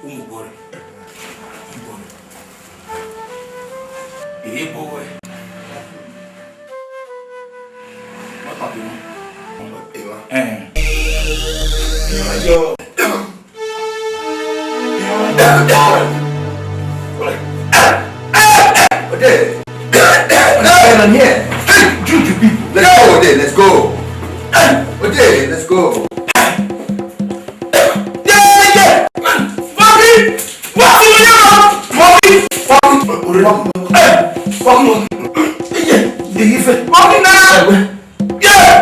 umugore. Eh boy. What are you? Yo. Okay. I'm here. Let's go, Ode. Let's go. Ode, let's go. Yeah.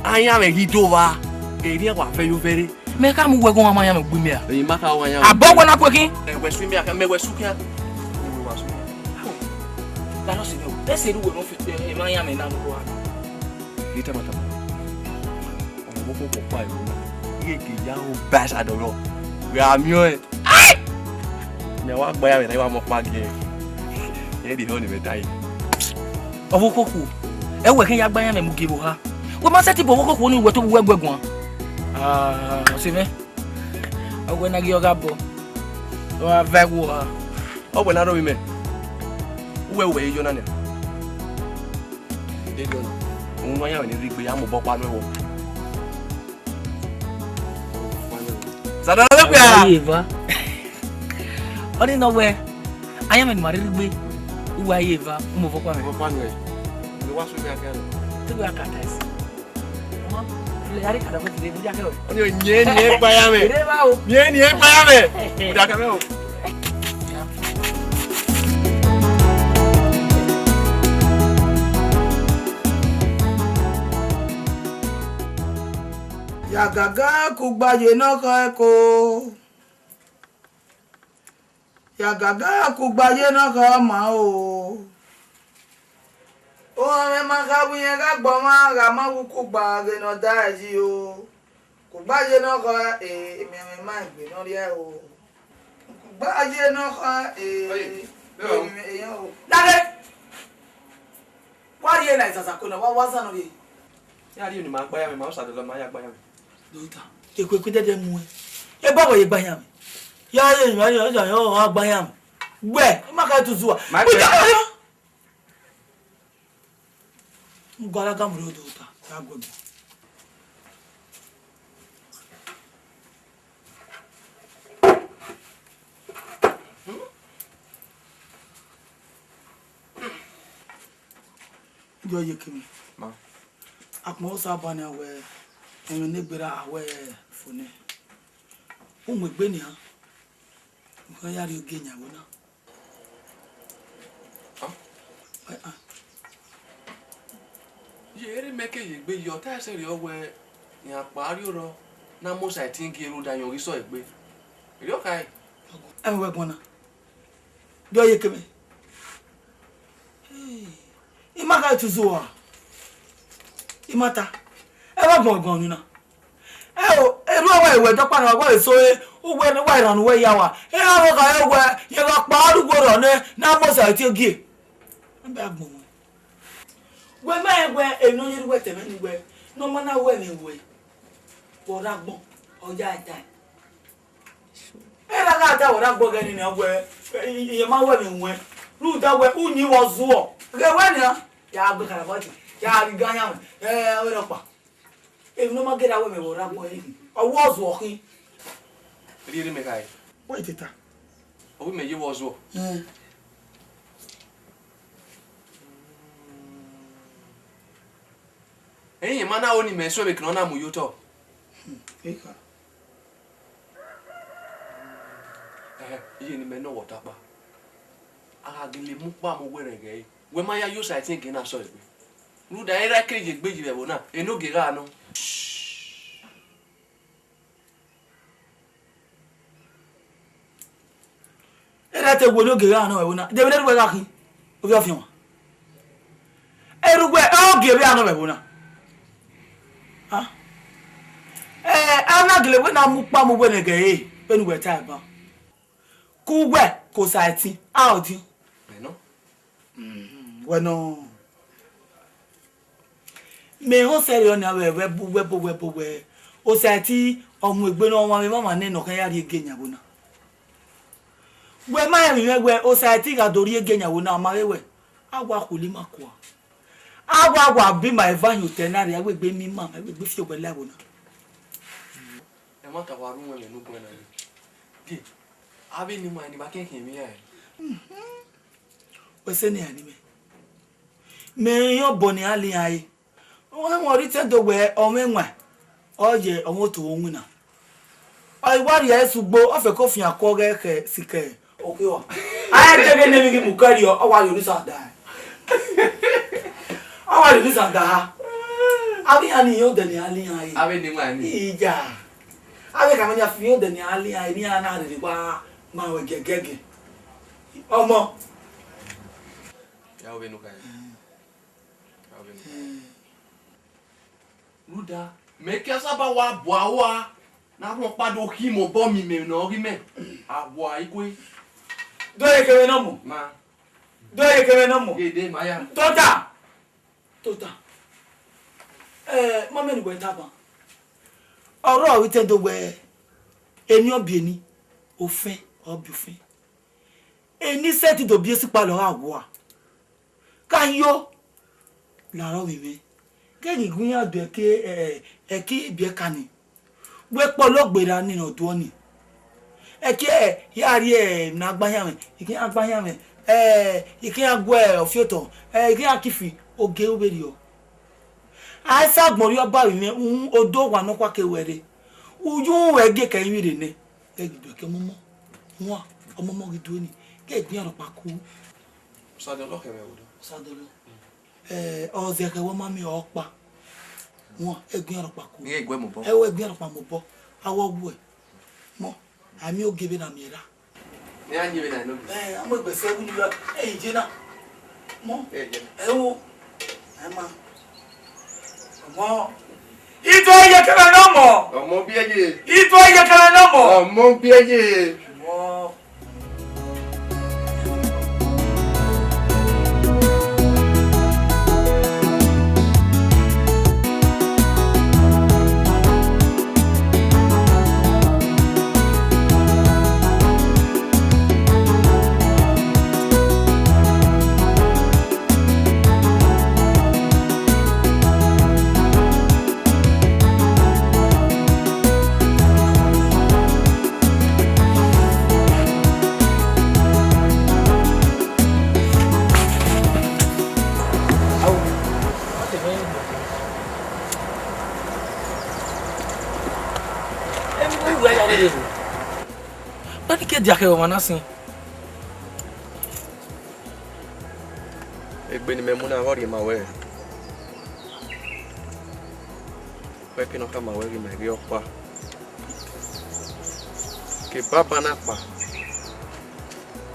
I am a hit over. Area was very, very. Make a move on my young women. You make our young. I bought one up working. And West Wimbia can make West Suka. Let's say, we will not fit in Miami and Angola. Little matter. Bass, I don't know. We are mute. Now, walk by and I want more game. The only time. Oh, Coco. I will hang up by and give her. We must set people who only were to work with one. See me? I will not give a gabo. Or a vague. Oh, when I don't remember. Where were you, Nana? They don't. Only I am a bob. Sadaka. I don't know where I am in my little way. Who I ever move up one way. The ones we are going to be a cat. Yagaga kugbaye naka eko. Yagaga kugbaye naka ma o. O me maka buye ga gboma ga ma wu kugba ge no daji o. Kugbaye naka me ma gbe no ri e o. Kugbaye naka Dale. Wa ye na isasa ko na wa sa no ye. Ya ri ni ma gba ya me ma o sa do lo ma ya gba ya me. Dota. Ekwe dede mu e. E babo ye gba ya me. Ya ye ni o ja yo gba ya me. Gbe, ma ka tuzu wa. Ngwala ga mu do ta. Ya gbe. Yo ye kimi. Ma. Akmo sa ba na we. Emi ne gbera awe fune. O mo gbe ni ha. Nkan ya ri oge nyawo na. Ye make ye be your tire say your way ya pari ro na mo sai think you da yon so egbe. Ri kai. E we gbona. Do ye keme. Imaka tuzuwa. Imata. E wa gbon ni na. O eru awa iwe do pa na wa eso ugwe ni wa iran we yawa. E awo ka ewe ye ga pa arugbo ro na mo sai ti ogie. Mbe agbon. We ma egwe eno yiri we teme ni we. No mana we ni we. Wo ragbon oja ata. Era ga ta wo ragbon gani ni ogwe. Iye ma we ni we. Ru da we unyi wo zuo. Ge we ni ya agbe kara boti. Ya ri ganya me. O ro pa. E no ma get away me wo ragbon yi. Owo zuo kin. Ri me kai. Wo iteta. O me ye wo zuo. Hey, mana oni me so be kno mu yuto. Eka. Ye ni me no water pa. Aga gele mu pa mo were ge. We ma ya yo sai think na so egbe. Ru da era keje gbeji be bo na. E no ge ga no. Era te wo no ge ga no e wo na. De be de ga kin. O fi o fi won. Erugbe o ge be ano be bo na. Ana gele we na mu pa mo we nege penu we ta ba ku we ko saiti out Me no. we no me ho sere on awe we o saiti omu egbe no wa me mama ne no kan ya ri egenya bo na we ma mi we o saiti ga dori egenya bo na ma we agwa kuli makwa agwa bi my vanyu tenari agbegbe mi ma agbegbe fi ogbe lawo na E ma ta wa ru we no gbe na. Ki. Abi ni mo ni ba ken mi ya. We se ni ani me yo boni ali ai won mo ri te do we o menwa oje omo to ohun na ai wari e sugbo o fe ko fi akoge ke sike oke wa ai te be ne mi mu kari o wa yo ni sa da awa yo ni sa da abi ani yo de ni ali ai Abi ni mo ni. ija abi ka manya fi yo de ni ali ai ni ana ri pa ma we gegege omo Ya o be no kai. Ruda, me ke saba wa boa wa. Na ro pa do ki mo bo mi me no ri me. Abo ai kwe. do ye kere no mo Ma. do ye kere no mo Gede ma ya. tota mo me ni we ta ba oro wi te do we eni obi eni ofin obi ofin eni set do bi esi pa lo awo a kan yo la ro mi me ke ni gun ya do e ki bi e kani we po lo gbera ni no do ni e ki ya ri na agbayan me iki agbayan me iki agwe ofioto iki akifi oge oberi o asa gbon yo ba wi me odo wa no kwa ke were uju ege kan wi re ne e gido ke momo wa omomo gido ni ke gbin aro pa ku Sa de lo ke me odo. sadolo o ze ke wo mami opa won e gbin aro pa ku Ni egwe mo bo. e wo gbin aro pa mo bo awo wu e mo ami o gebe na mi ra Ni anyi be na no. amo gbe se wu ni lo je na mo Je. wo e ma mo ito ye kere no mo Omo bi eje. ito ye kere no mo Omo bi eje. mo But you get the manasi. Benin memuna hori mawe. Porque no kama wewe me opa. Que baba na pa.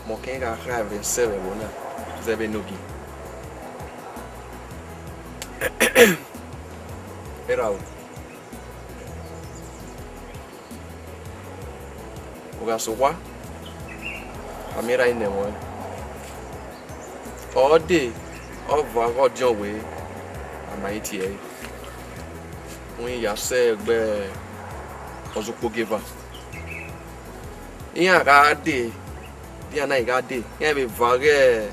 Mo kenga khave sebe bona. Zebe nogi. Erau. Oga sowa. Amira ine mo. All day of our John way. Amaiti e. When you say be ozuko giver. Iya ga de. Dia na ga de. Iya be vage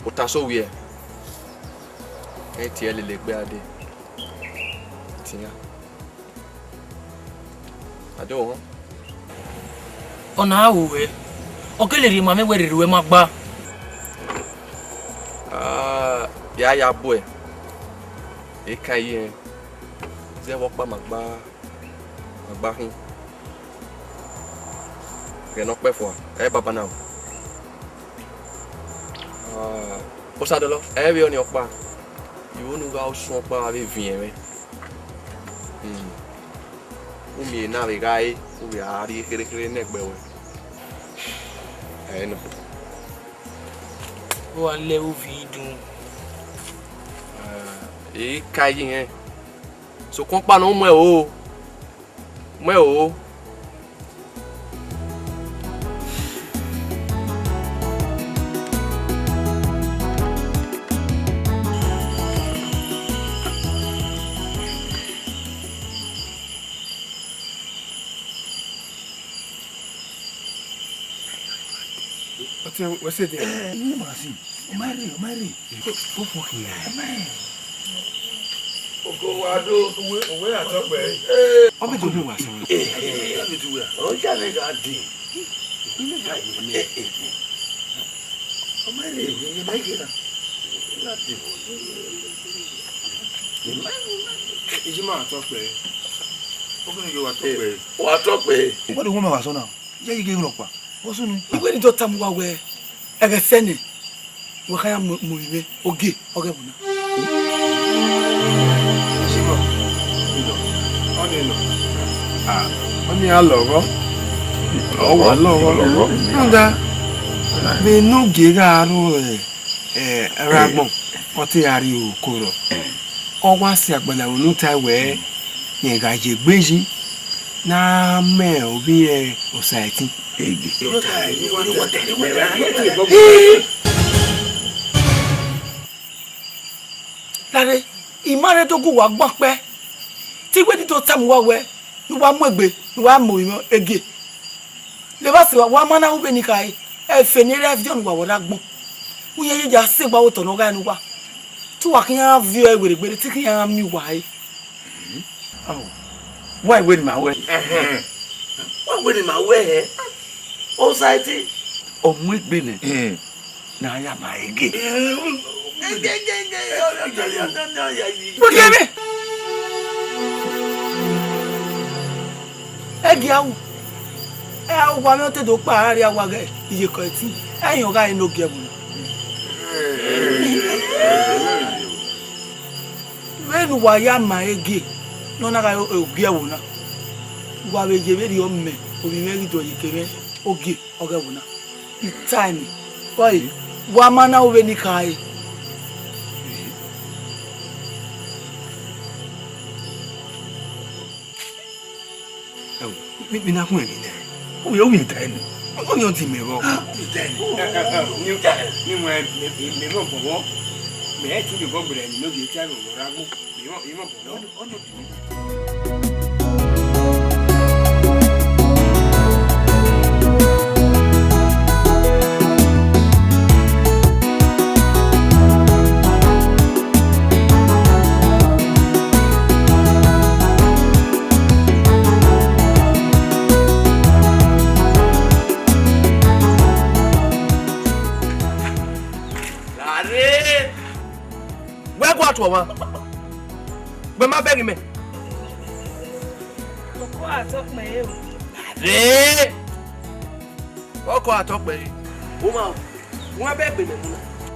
otaso wie. Eti ele le gbe ade. Tinya. Ado. Ona awe. Okeleri mame weririwe magba. Ya boy. E kaye. Ze wokpa magba hin. Ke no pe fo. E baba na. O sa de lo. E bi oni opa. Iwo nu ga o sun opa ave vin e. O mi na we ga e, o bi ari kere negbe we. No. O ale o vi dun. E kaye yen. So kon pa no mo e o. Mo e o. What's it there? Omari. Go for here. Oko wado owe atokpe. Obi to do was. O jale ga di. Omari, ni mai kira. Lati. Ijima atokpe. Ogun yo atokpe. O atokpe. What the woman was on now? Yeah, you gave up. What's on? Igwe ni do tamu wa we. Ege sene. We kaya muiwe oge buna. Shimo. Oni alogo. Owo alogo. Nda. Me no gega aru ragbon. Oti ari okoro. Owa si agbala onu tai we yen ga je gbeji na me obi society. Lare, imare to gu wa gbon pe. Ti we ni to tamu wa we, ni wa mo egbe, ni wa mo imo ege. Le ba se wa mana ube ni kai. E fe ni re video ni wa wora gbon. Uye ye ja se gba wo to no ga ni wa. Ti wa kin ya view e were gbere ti kin ya mi wa e. Oh. Why wait my way? Why wait my way? O society. O mu gbene. Na ya ma ege. Forgive me. Awu. Wa mi o te do pa ari awa ge iye ko ti. Eyin ga ino ge bu. Wenu wa ya ma ege. No na ga oge ewu na. Wa be je be ri o me. Obi me ri do yikere oge bu na. Time. Why? Wa mana o be ni kai. Mi na kun ni ne. O yo mi tan. O yo ti me bo. Ni mo me mo bowo. Me ti go gbere ni no bi ti aro ragu. Mi mo bowo. Wa be ma beg me Oko atokpe e o. re Oko atokpe o ma won be gbe me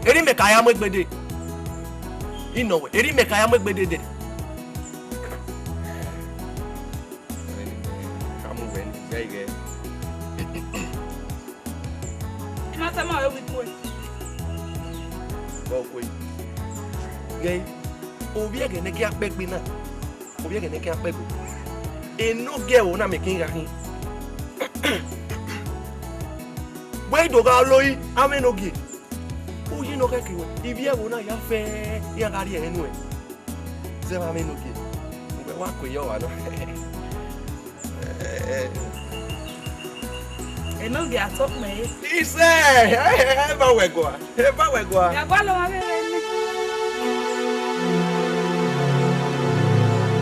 eri me ka ya mo gbede ino we eri me ka ya mo gbede de kamu wen gege ina sama we with boy go koi gay obi ege ne ki apegbe na obi ege ne ki apegbe eno ge o na me kin ga kin boy do ga loyi amenogi oyi no keke we ibi e wo na ya fe ya ga ri enu e se ma amenogi we wa ko yo wa no enogi atop me ise e ba we go ya gwa lo wa be ni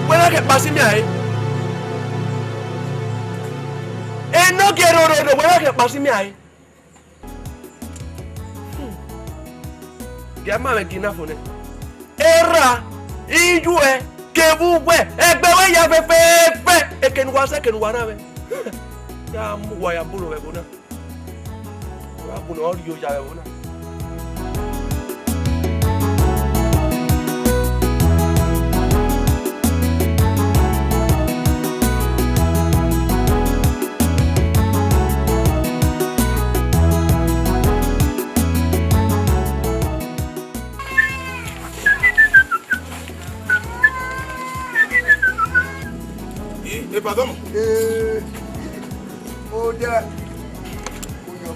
wena ke pasi mi ai enogi ro wena ke pasi mi ai Gama me kina fone. Era ijue kebugwe egbewe ya fefe ekenwa se kenwa na me. Ya mu wa ya bulu we bona. Wa bulu ori yo ya we bona. Pardon. Oda. Kuyo.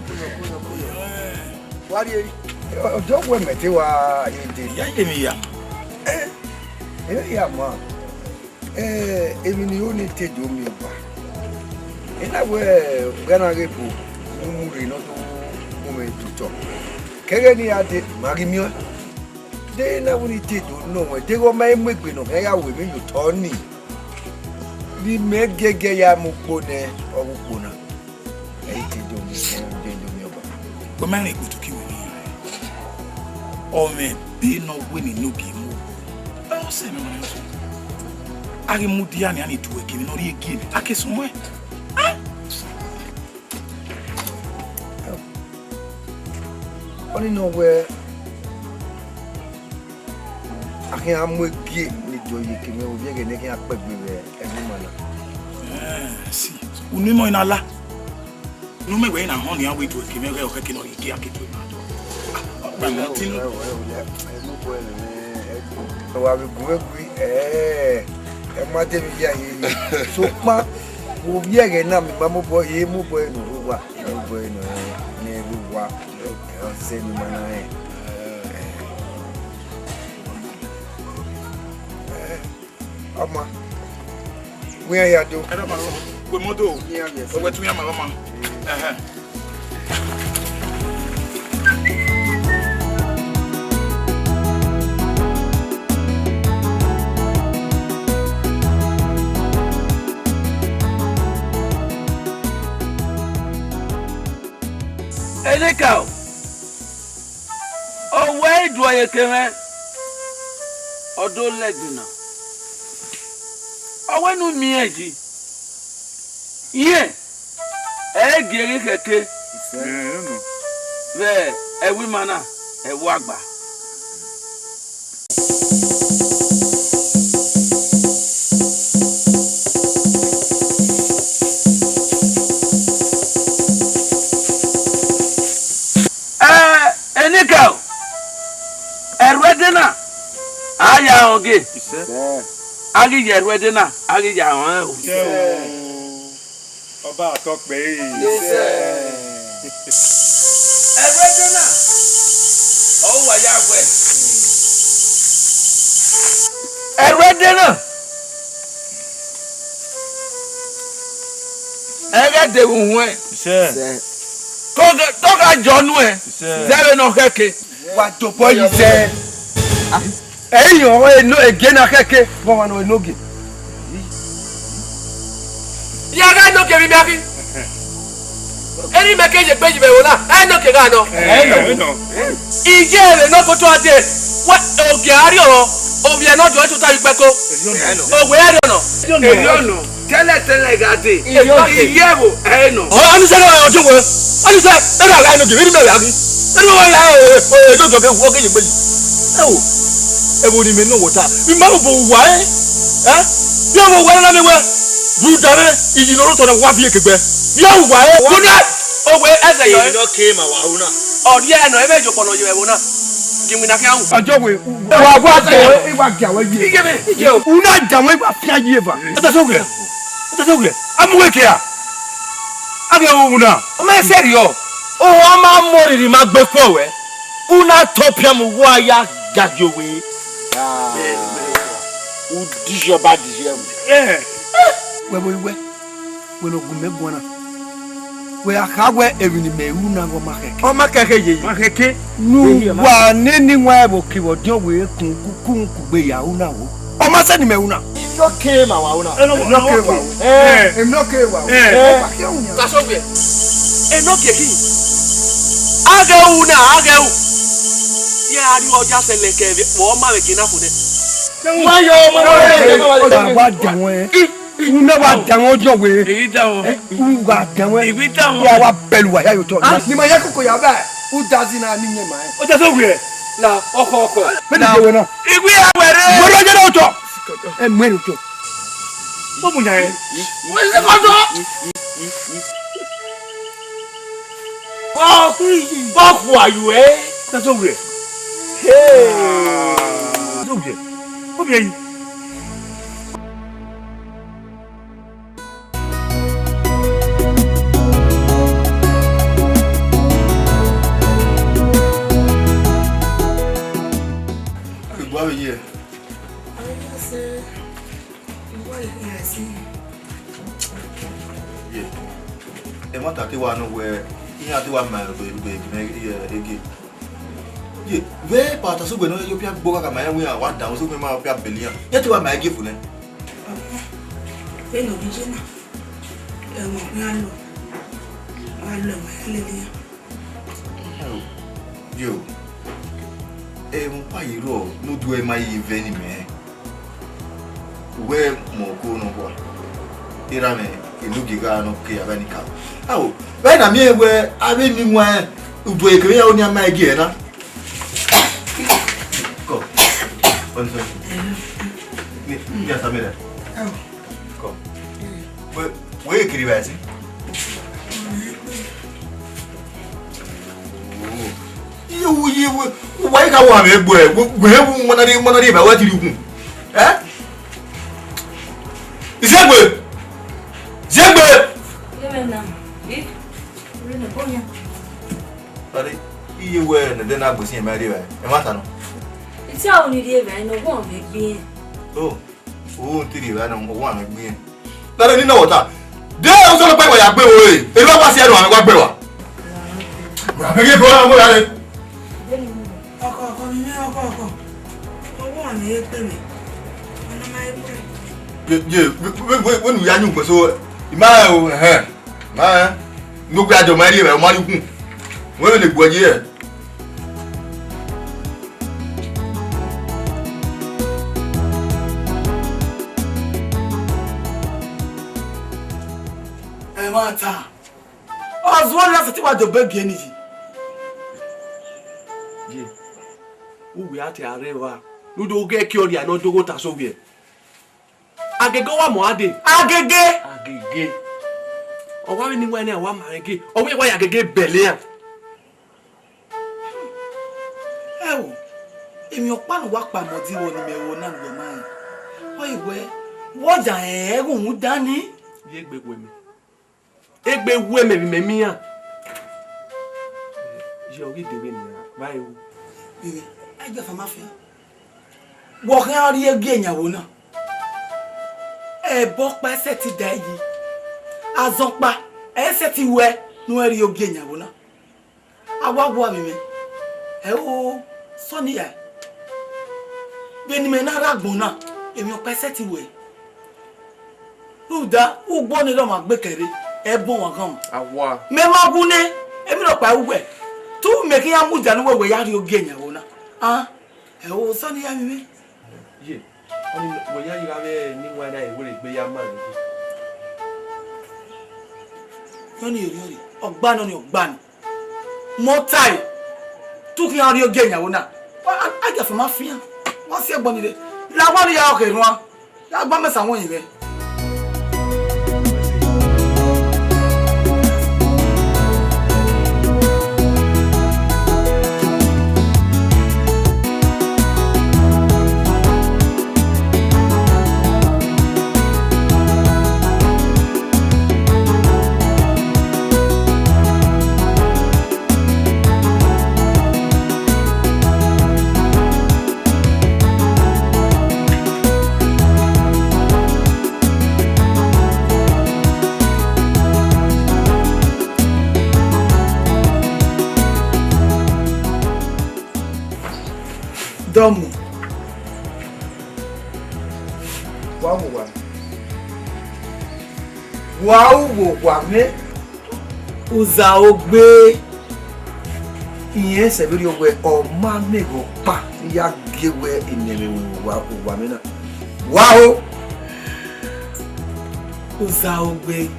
Wari eri. Ojo we mete wa yende. Ya ile mi ya. Ya ma. Emi ni o ni tejo mi ba. Ina we gana repo muri no to mo me tuto. Kege ni ade mari mi o. De na wo ni tejo no we de go ma emegbe no ya we mi yo to ni. Bi me gege ya mu pone ogupona e ti do mi oba Ko me rin gbutu ki we ni o me bi no we ni no gi mu o se me mo so ari mu dia ni ani tuwe ki no ri egi akesun mo oni no we akin amogi ni do yi ki me o bi ege ne ki apegbe re emi mana si unu mo ina la nu me we na ho ni awe tuwe ki me re o ke no ri egi aketu ma do ba mo tin wa bi gwe e ma te mi ya yi so pa o bi ege na mi ba mo bo ye mo bo enu wa mo bo enu ni lu wa o se mi mana Ama where ya do? Era ma we mo do o we tun ya ma ma Enika o we do ye keme odo legina awenu mi eji ye gere keke ve ewi mana ewu agba Enika erwedena aya oge agi je erwedena agi ja won o Oba atokpe erwedena o wa ya gwe erwedena ege de won Toga John we. Zero no keke. What to boy you say? Eh yo we no again akeke. Mo wa no nogi. Ya ga no ke mi abi. Eri me ke je pe ji be wo na. No ke ga no. no. Ije re no ko to ade. What oge ari oro. Obi e no jo to ta ipe ko. Ogwe ari no. no. Tele gade. Iyewo no. Oh, ani se na o jo we. Ani se era ga no ke mi me abi. Everybody may know what I remember. Why? Eh? You have a well anywhere. Brudare, you know what I want to be. You have why? Oh, where as I not came our owner. oh, yeah, no, I made you follow you. Give me an account. I don't wait. Una jamwe ba fia yeva. That's okay. That's okay. I'm wake here. I'm una. I'm serious. Oh, I'm more in my back for it. Una topium wire got your way. Who dish your body? Yeah. Where we no gume gwana. We akagwe evini me una go makeke. O makeke ye. Makeke. Nu wa neni wa bo ki wo dio we kun kugbe ya una wo. O ma se ni me una. No came our owner. No came. No came. That's okay. No keki. Aga una. Yeah, you are just a leke. One man again for it. Why you what down? You never down your way. Who got down? Yeah, what belwa you talk. Ni ma yako ya ba. Who does in a name man? What does over? Now, but now, if we are where and when to. What would I? Where's the photo? Who are you, eh? That's over. Hey! Okay. Okay. What are you? Yeah. What are you want where you have to want my baby? Yeah, where part of Sugan, you have Boga, my way, I want down, so we might have billion. Yet you are my gift. Then, Virginia, I love my lady. You, why you roll? No, do my event, man. Where more go no one? Irame, you look no care of any car. Oh, when I'm here where I mean, where you do a career on your my gear. Go. Yes, I'm here. Go. Where can you ask? You why can't one make boy? Where one of them what you do? Eh? Is that good? Zembe! You were and then I was seeing my dear. It's only the event of one big being. Oh, till you I don't want to be. Let me know what. There was all about my way. If I was here, I'm going to go. I'm going to go. When we are new, so my no grad of my dear, money. When the boy here. Mata. I was wondering if what the big energy. Yeah. Who we are to arrive? You don't get cured, you are not to go to Soviet. Agege wa mo ade. Agege. O wa ni wa ni wa ma agege. O we wa agege bele an. Ewo. Emi opa no wa pa mo di wo ni me wo na gbe man. O iwe. Wo ja ehun dani. Ye gbegwe mi. Egbe we me mi an. Je o ri dewe ni ba e wo. Bibi, ai je fa mafia. Wo kan ri ege eyawo na. Ebo pa se ti da yi. Azonpa, se ti we no eri oge eyawo na. Awawo mi. O Sony ya. Beni me na ragbon na. Emi o pa se ti we. Luda, o gbo ni lo ma gbe kere. Ebon wa gan. Awa. Me ma bu ne. Emi lo pa we. Tu me ki ya mu ja no we ya ri oge eyawo na. Ah. O Sony ya mi. Ye. Oni wo ya yi ave ni wa na e wo le gbe ya ma ni. Yoni eri. Ogba no ni ogba ni. Mo tai. Tu qui en rio genya wona. A ja fama fia. Wọ́n se gbon ni de. La wa ni ya o ke nu a. La gba me sanwó yin be. Domo. Wa me. Uza ogbe. Iyen se lórí ogbe o ma me go pa ya gewe ineme wa me na. Wa o. Uza ogbe.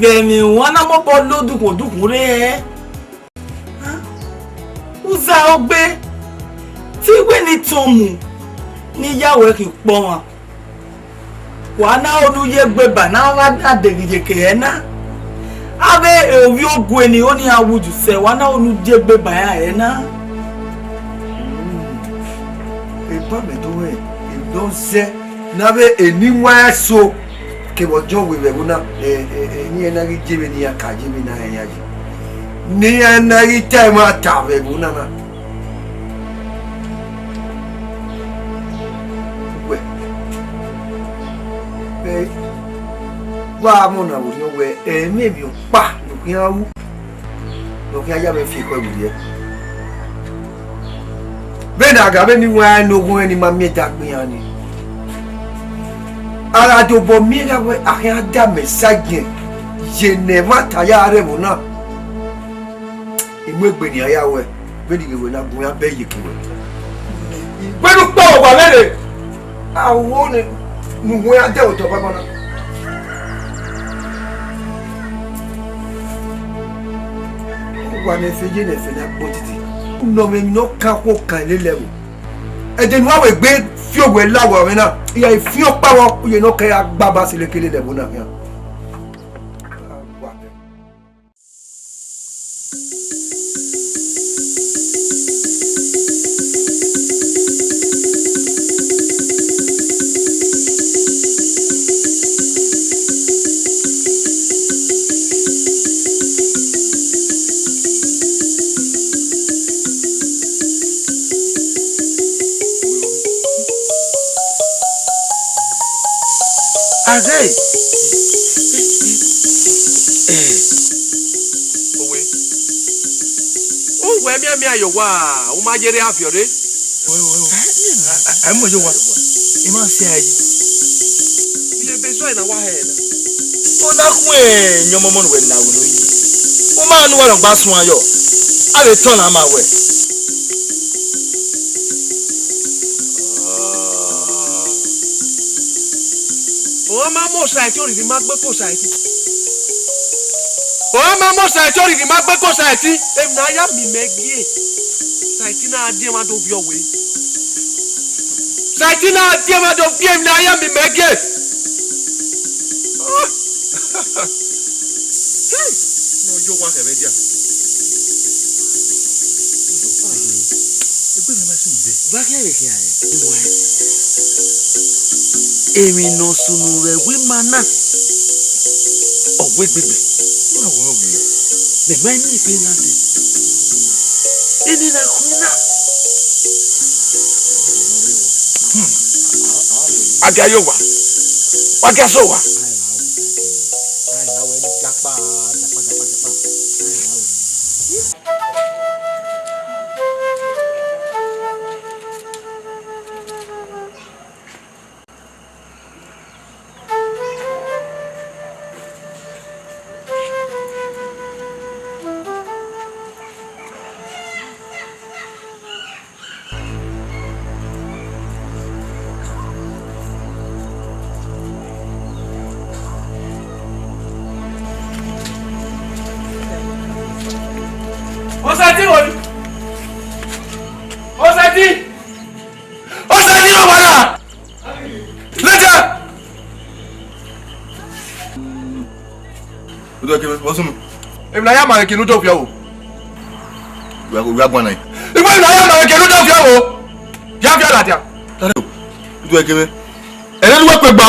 Gemi wana mo po lodukun re. Uza ogbe. Tí we ni tomu ni yawe ki po won wa na oluye gbeba na wa aderije ke na ave owi ogun eni oni awuju se wa na oluje gbeba ya na e ba me do e don se na be eni wa so ke wojo we be na ni na ri jebe ni ya ka jebe na ya ji ni na ri time ata be na na wa mo na wo ni we me bi o pa lo kin awu lo kin aya me fi ko ewu ye be na ga be ni wa no gun ni ma mi da pin ani ara do bo mi la we akia da message je ne ma ta ya re mo na imu egbe ni aya we be ni we na gun ya be yi ki we be lu pa wa lele awo ni nu gun ya de o to pa na wa me feje ne fe na potiti no me no ka ko kan le lewo e de nu awe gbe fi owe lawo me na iya fi o pa wo ye no ka ya gba ba sile kele lewo na ya Azay. Owe. O we mi ayo wa, o ma jere afiore. Ai mo yo wa. E ma se ayi. Iye be so na wa he na. O na kun nyomo mo no we na wo no yi. O ma nu wa lo gba sun ayo. A le ton na ma we. O ma mo sa ti ori di ma gbe ko sa ti. O ma mo sa ti ori di ma gbe ko sa ti. E na ya mi megie. Sa ti na ade ma do bi owe. Sa ti na ade ma do bi na ya mi megie. Hey, no yo wa ke be dia. E pe mi ma sun de. Ba ke re ki aye. Èmi no sunu re we mana owe gbegbe O na wo no we. me ma ni pe na de ini na kuna aga yo wa ga so wa Ai la we ni japa. do ke bo so. E na ya ma ke no do fia o. We are going na. E na ya ma ke no do fia o. Ya fia la tia. Tare o. Do ke me. E le wo pe gba.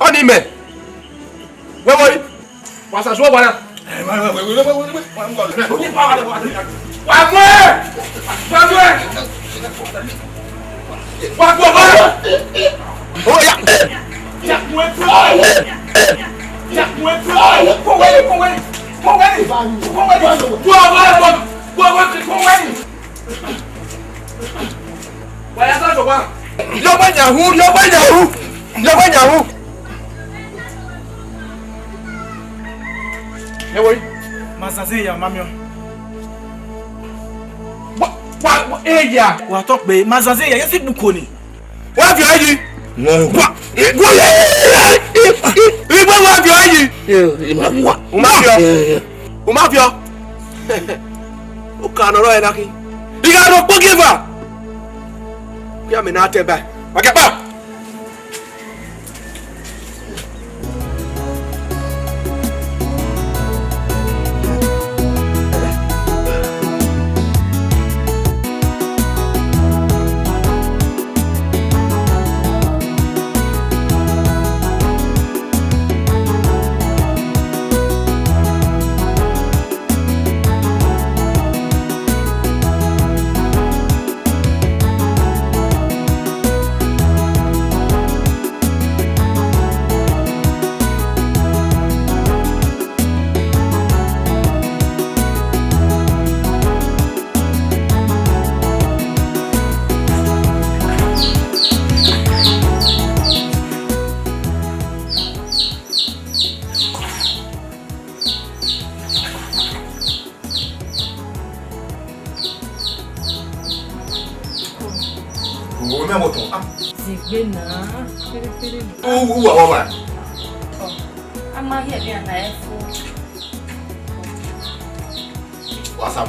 Oni me. We boy. Wasa so bana. Masaze ya mamio. Wa eya. Wa to pe masaze ya yesi bukoni. Wa fi ayi. Wa fi ayi. O ma fi o. O ka no ro e na ki. Iga ro po give. Ya me na te ba. Wa ke pa.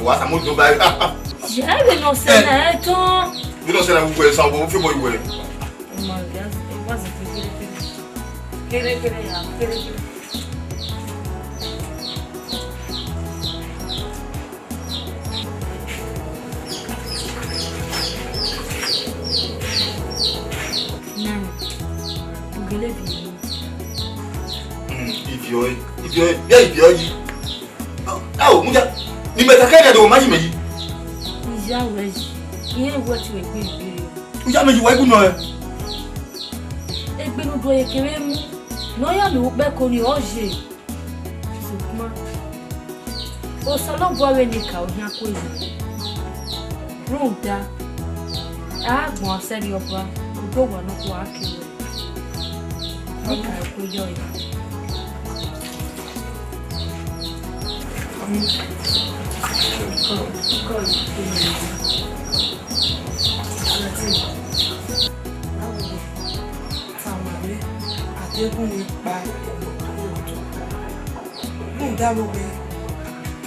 Wasa mo do ba. Já we no sei na então. We no sei na we so bo fi mo we. Mas eu quase querer ya, querer. Não. Gelebi. If you oh, muja. Ni metakanya do maji meji. Já hoje. E eu vou te ver. Uja meji wa ibu no e. Egbenu do ekere mu. No ya mi pe ko ni oje. Sukuma. O solo bo we ni ka o yan ko yi. Runda. A gbon seri oba. O do wa no ko akire. Ni ka ko yo yi.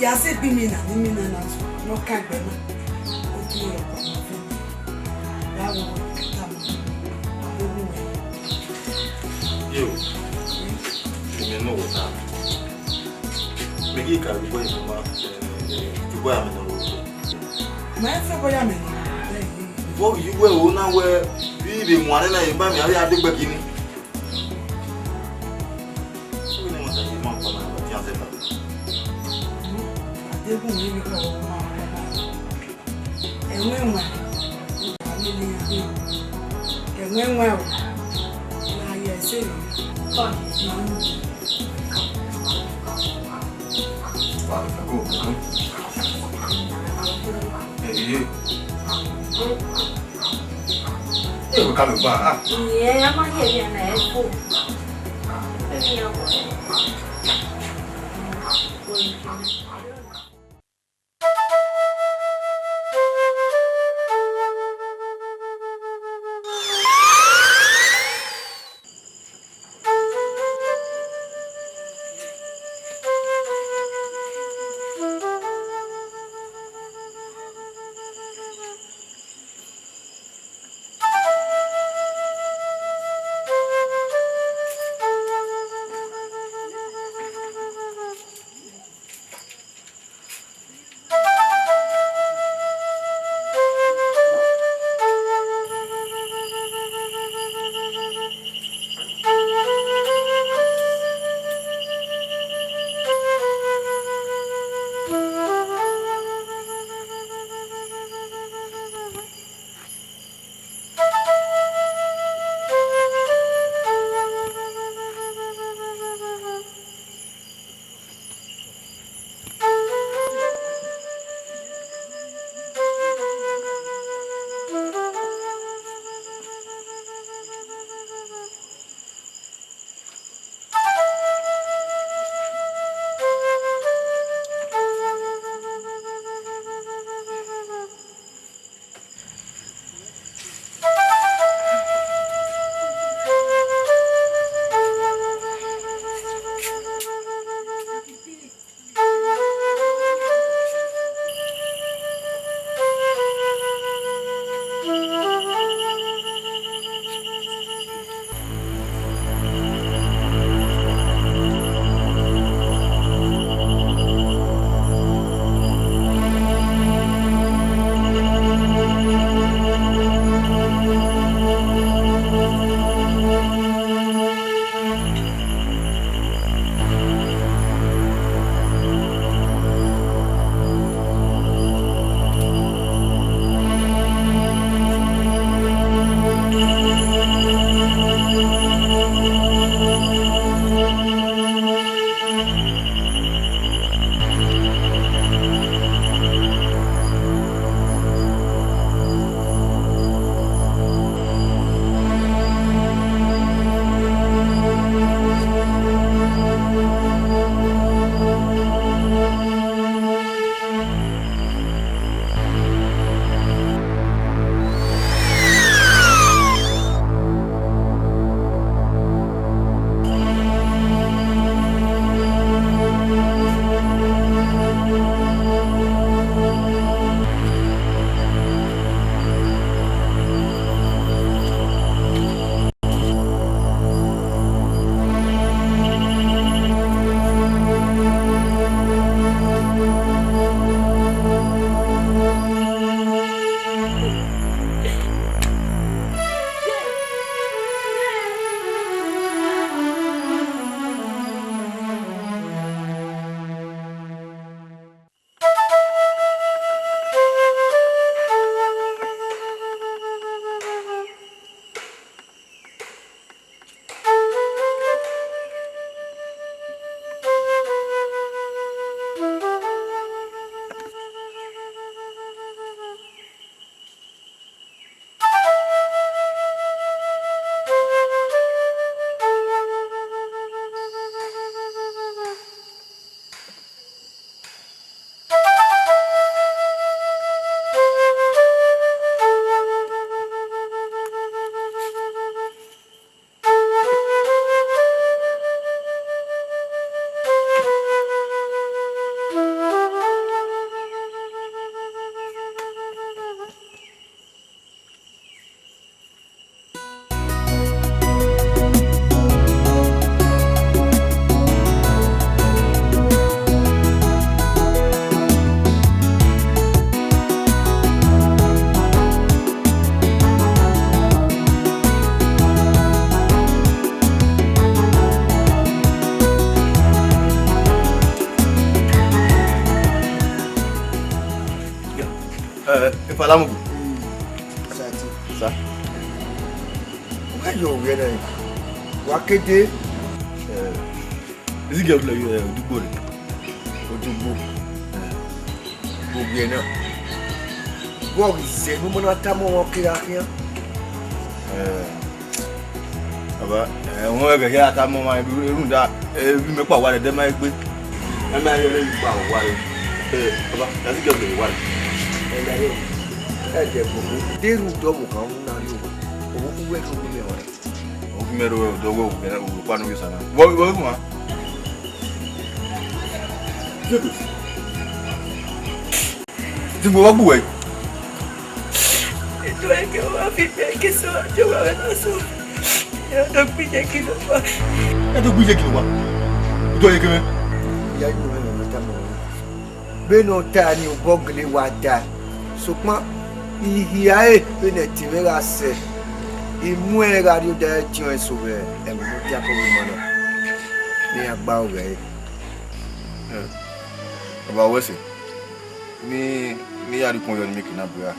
Ya se bi mi na no ka gbe na o ti ro pa mo fe ya wo ta mo Yo. Ni no wota. Megi ka bo yi ma ti bo ya me no. Ma fe bo ya me ni. Bo yi we o na we bi be mo ane na yi ba mi ari ade gba kini. So ni mo ta yi ma ko na ti ase ba. Adekun ni ko ma enwenwa ani ni ade enwenwa o na ye se ko na Go. Eu quero vá. E a Maria né, pô. Eu Falamu. Ça. Where you going? Wakete. Is it girl like Odugbo? Odugbo. Bobiena. Bogi se no mona tamo wakira kia. Aba, wọ́n ga ya tamo ma irun da bi me pa wa de ma gbe. E ma yo le pa wa re. Aba, is it girl like wa? Ẹ̀jẹ̀ gbogbo dérú dọ́wọ̀ kan ń náà yóò owó kú wẹ́ẹ̀kì orí mi ọ̀rẹ́. Ó fi mẹ́rọ dọ́wọ́ òwúrọ̀pá ní ìsànà. Wọ́n fún wa. Tí mo wá gbùwẹ̀ yìí. Ètò ẹ̀kẹ́ wá fi bẹ́ẹ̀ kí sọ àjọwà rẹ̀ náà sọ. Ẹ̀dọ́ gbíjẹ́ kí ló wá. Ẹ̀dọ́ gbíjẹ́ kí ló wá. Ìjọ yẹ kí mẹ́. Ìyá yóò rẹ̀ lọ́nà tá mọ̀ ọ́. Bẹ́ẹ̀ náà tá ni bọ́ọ̀gìlì wa dá. Sọpọ́n ihiae bene tivera se imu radio da tion sobre e mo dia ko mo na ni agba o re Aba wese ni yari kon yo ni make na bua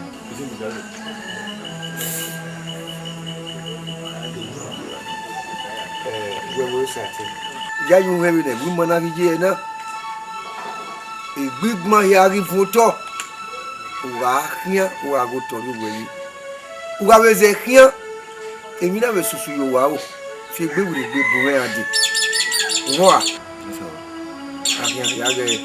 wewe sati ya yu hewe ne bi mo na ri je na igbigma yari fun to Uga rien ou go toru weli uga weze rien emi na we susu yo wa o fi gbe wure gbe buwe ade wo a ya ge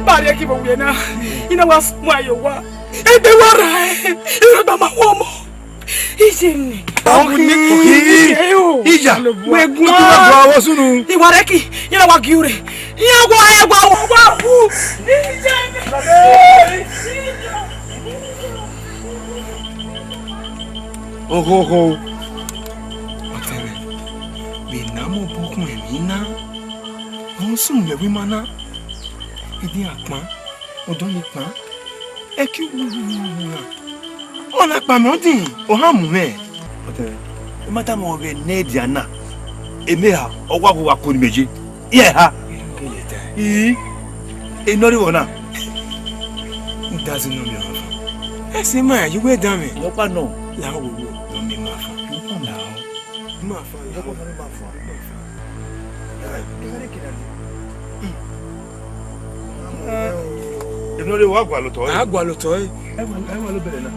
Bari ki bo na ina was mwa yo wa ebe wara e ba ma wo mo ijini Ija. We gwa wo sunu. Iwareki. Ina wa giure. Ina wa fu. Oho. Otene. Binamo boku emina. Won sun le wi mana. Idi apon. Odon ni pan. E ki wu. Ona pa mi odin. O ha mu me. Otene. O mata mo be need ya na. Eme ha ogwa wa ko ni meje. Ye ha. Enori wona. It doesn't know me. Ese ma you we down me. No pa no. La wo wo no me ma fa. No pa na. Ma fa. Yo ko fa ma fa. Enori wa gwa lo to. Agwa lo to. E wa lo bele na.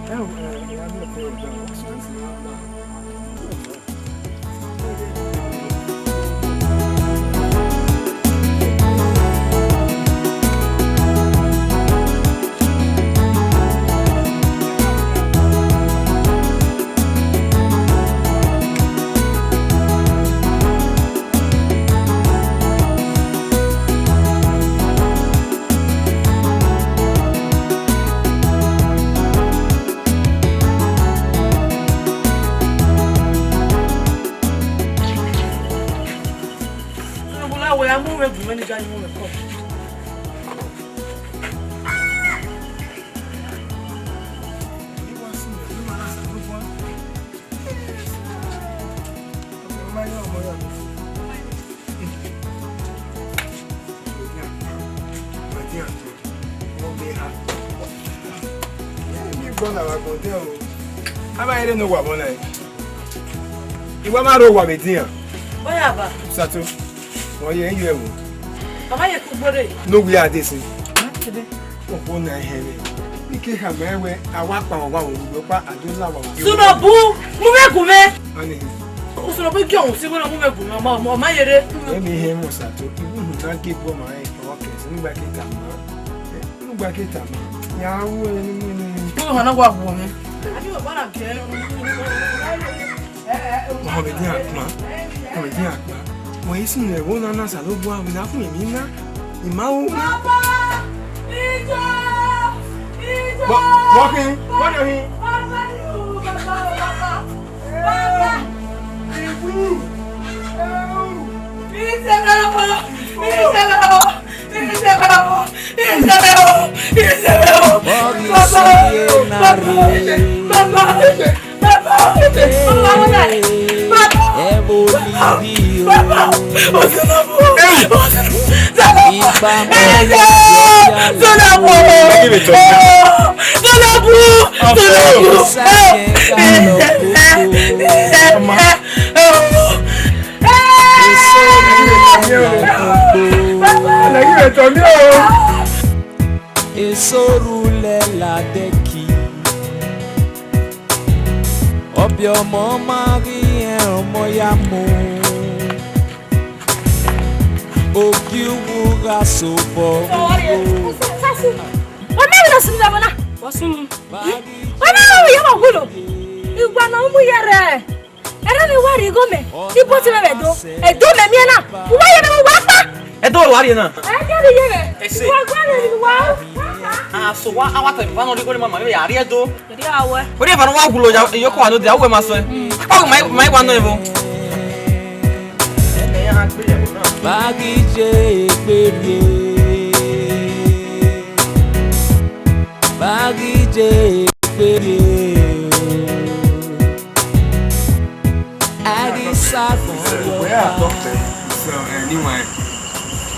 No wa bona e. Iwa ma ro wa be tin an. Oya ba. Sato. Won ye yu e wo. Baba ye ku gbore. No we ade sin. Opo na he ni. Ike ha mewe awa pa wa wo gbo pa adola wa. Sunobu, mu me ku me. Ani. Sunobu ki ohun si wona mu me ku me ma yere. Emi he mo sato. Ibu nu na ke bo ma e o ke si ngba ke ta ma. Ngba ke ta ma. Ya wo ni ni. Ko hana gwa bu mi. Mohamedin akpa. Mo isin le wona na sa lo bo awi na fun mi na. Imawo. Baba! Ijo! Walking. What are you? Esorule la deki Obio mo mari omo ya mo Ogi wuga sobo Sasu Wame na simna bana Wasun Wame ya magulo Igwa na umu yere Era mi wari gome Ipo ti me do Edo me mi na Wa yere mo wa pa Edo wari na Edo yere Wa gwa ni wa so wa awata bi banu ri mama yo yari edo Yari awe ori e banu wa gulo yo ko anu de awe ma so mai wa no evo Bagi je gbere Bagi je gbere Agi sa We are doctor. So anyway,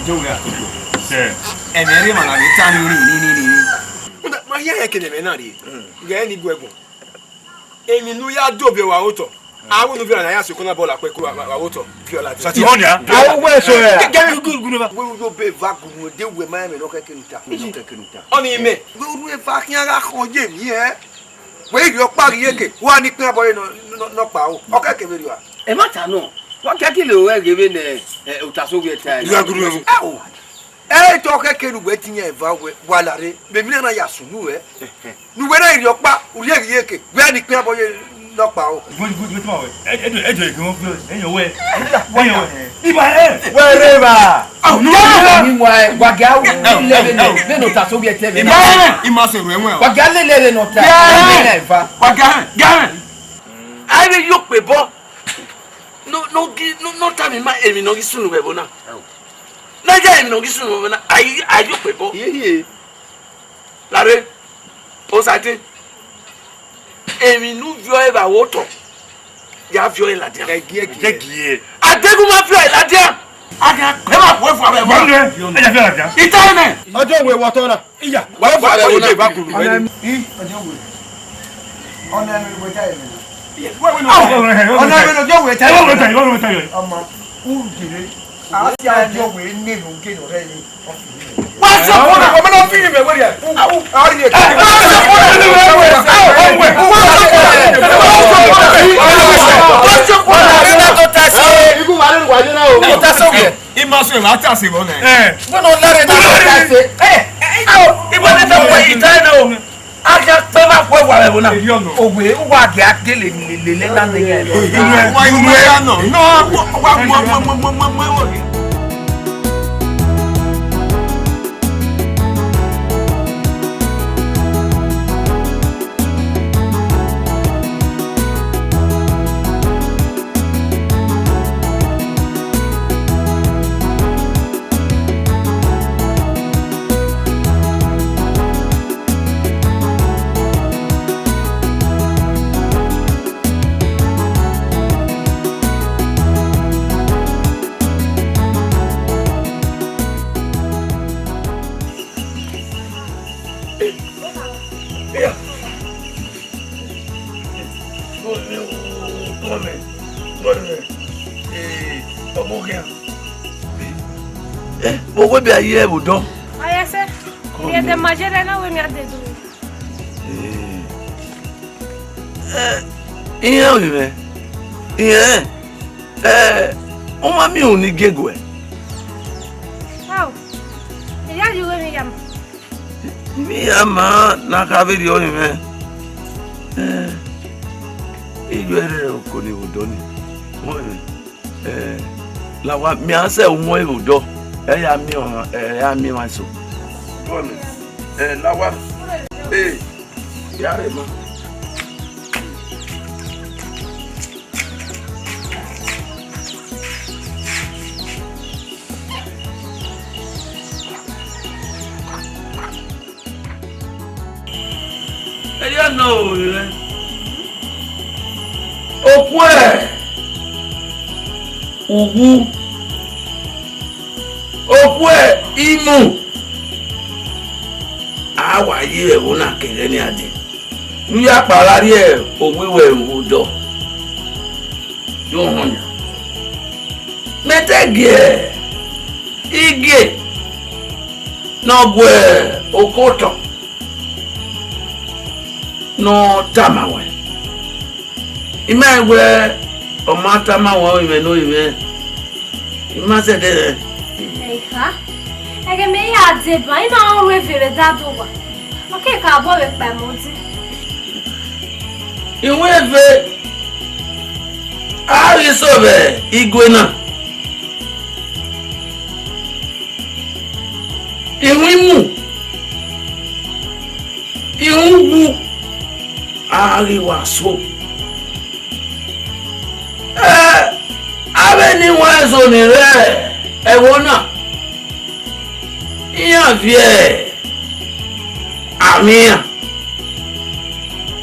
don't get to go. Sir. And every man I tell you ni. Ma ya ke me na ri. Ga ni gwegun. Emi nu ya do be wa oto. Awu nu bi na ya so ko na bola pe ko wa oto. Viola. Sati honya. Awu we so ya. Ga gugu ba. We do be vague mo de we ma me no ke kenuta. Oni me. We do e va kian ra konje mi We yo pari yeke. Wa ni pin aboye no pa o. O ke ke be ri wa. E ma ta no. Wa ke ki le o e gebe ne utaso ge ta. You agree with me? To ke ke nu we tinya e va we wala re. Be mi na ya sunu nu we na ri opa uri yeke. We ni pin aboye lọ́pàá o. Good ma we. Ejo e mo flo. Eyo we. Iba Were ba. Ni mo waga wo le no ta so bi etele. Ima se ru enwe o. Waga le no ta. Waga. I will you people. No time ma emi no gisunu bebo na. Na ja emi no gisunu bebo na. I you people. Ye. Lare. O sate. Emi nu vio eba woto. Ya vio la dia. Gie. Adegu ma vio la dia. Aga pe ma po fu abe. E ja fi la ja. Ita ne. Ojo we wo to na. Iya. Wa fu abe na ba kuru. Ọ̀nà mi wo ta yẹn. Ọ̀nà mi no jo we ta. Ọmọ ujire. Àti àjọ we ní no ge no re ni. What's up? Ọmọ no fi mi we ya. Ari e. Ibu ma le wa je na o. Ta so bi. Ima so e ma ta se bo na. Mo no lare na ta se. Ibo ne ta wo ita na o. Aga pe ma po wa bebo na. Ogwe wa ge akele le na ne ye. Inú ẹ no. No, wa. Mo be aye budo. Aya se. Ni de majere na we mi ade du. Iye o me. Iye. O ma mi o ni gego e. Wow. Ya ju we mi yam. Mi ama na ka be di o me. Ijo ere o ko ni budo ni. Mo la wa mi ase o mo budo. Ya mi o ya mi ma so. Bọ́ọ̀lù láwa ìyá rẹ̀ mọ́. Ẹyẹ náà ò rẹ̀ òkú ẹ̀ òwú òkú ẹ̀ imú. Awa ye wona kere ni ade nu ya parari e owewe udo yo honya metege ige no gwe okoto no tamawe imagwe o mata mawo ime no ime imase de Ha? Ege me ya de ba ina o we fere dadu wa. Okay ka bo we pa mo ti. Iwe fe ari sobe igwe na. Iwe mu. Iwu ari wa so. Abe ni wa so ni re. Ewo na. Iya vie amia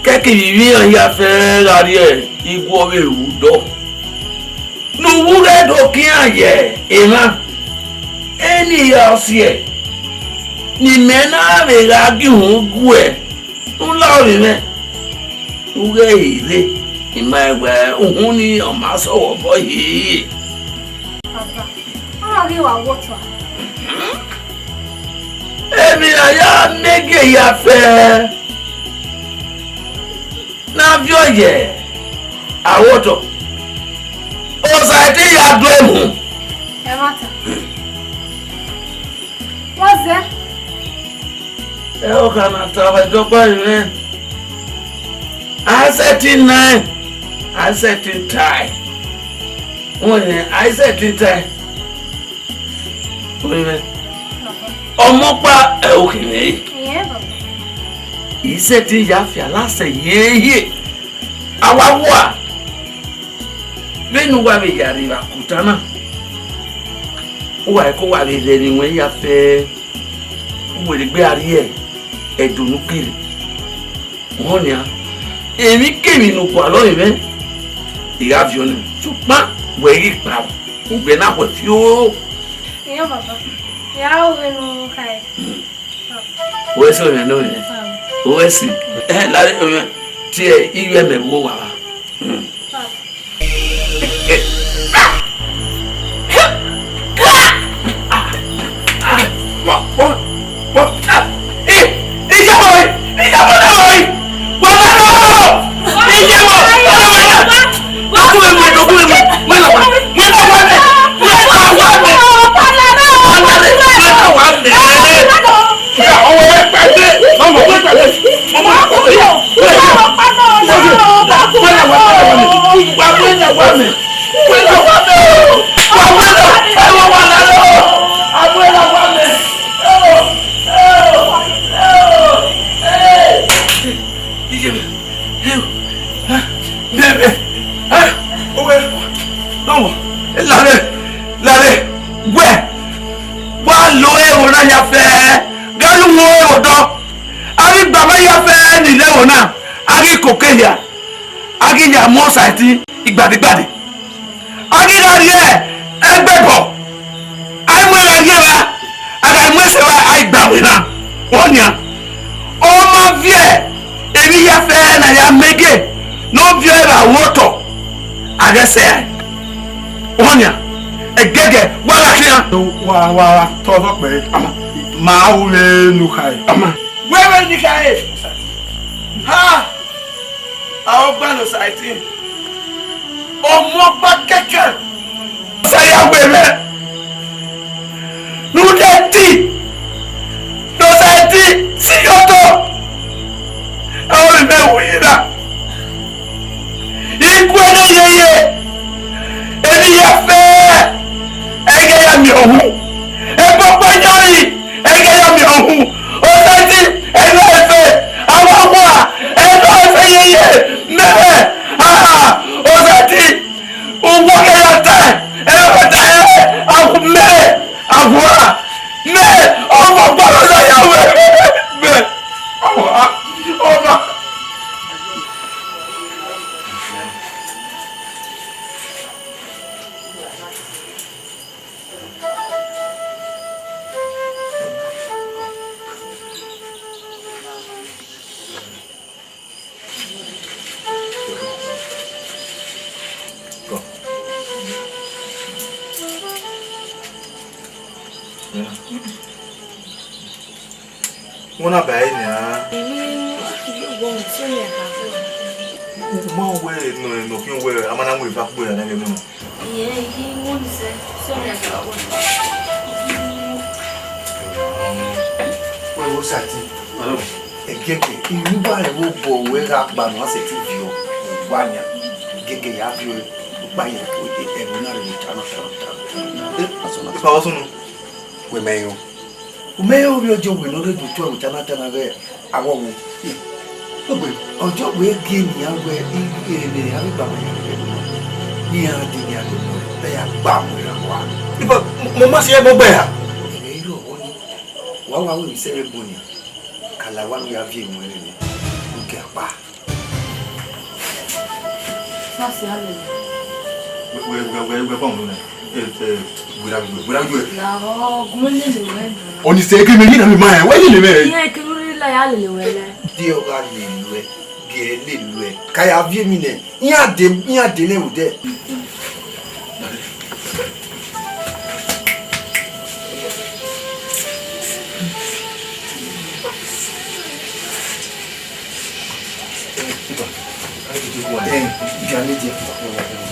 keke vivian ya fe larie igwo we udo no wure do kiaye ema eni ya sie ni mena be ga gi hun gwe un la ri me uge ile imagbe ohun ni o ma so wo bo yi Papa. Ara ri wa woto. Emi aya mege ya fe na vioye awoto osaiti ya dwemu E mata. What's that? e o kana tawa dopa ime aseti nine I said to tie. I said to tie. Omopa okay. He said to Yafia last ye. Awawa. When wa be yari wa kutana. Wa ko wa be re won ya fe. Wo le gbe ari e edunu kiri. Won ni a. Èmi kemi no po alo ebe. Ìyá fi onu. Ṣùgbọ́n we ri pa. Ugbe na ko fi o. Iyo baba. Ya o no kai. O so me no ni. O si. La ti e iwe me wo wa. Society igbadegbade agidari egbebo aimwera yera aga imwesewa aigbawena wonya o ma vie ebi ya fe na ya mege no vie ba woto agese wonya egege wala kian wa todo pe ama ma o le nu kai ama wewe ni kai ha àwọn gbanu society ọmọ pa kẹ̀kẹ́ sayagbe nudeti society siyoto àwọn ìbẹ wòyìnbá ikú ẹlẹyẹyẹ ẹni yẹ fẹ́ ẹgẹ ya mi ọhún ẹgbọn pẹjọyì ẹgẹ ya mi ọhún society ẹnu ẹfẹ àwọn ọmọ ẹnu ẹfẹ yẹyẹ mẹfẹ society owó kẹyà tẹ ẹfẹ tẹ àgùnmẹ àgùnà mẹ ọmọ gbọ́dọ̀ lọyàwó mẹ ọmọ. Una bene, mo we no fin we amana we fa gbe na le no. We wo sati. Egege iruba e wo bo we ra gba no se ti fi o. Wanya. Gege ya fi o gba ye ko e na re chana chana. E pa wo sunu. We meyo. Umeyo bi ojo we no re du to chana chana re awo wo. Ogbe ojo we ge ni awe ni ya gba mo ni ya de ni ado be ya gba mo ya wa. Ibo mo ma se mo gbe ya. Ere iro oni. Wa we se re boni. Kala wa ya vi mo ere ni. Nke apa. Ça c'est à We pa mo na. Oni se ke me ni na mi ma e we ni me. Ye ke lori la ya le wele. Dio ga le lue. Ge le lue. Ka ya vie mi ne. Nya de ne ude. Jani je.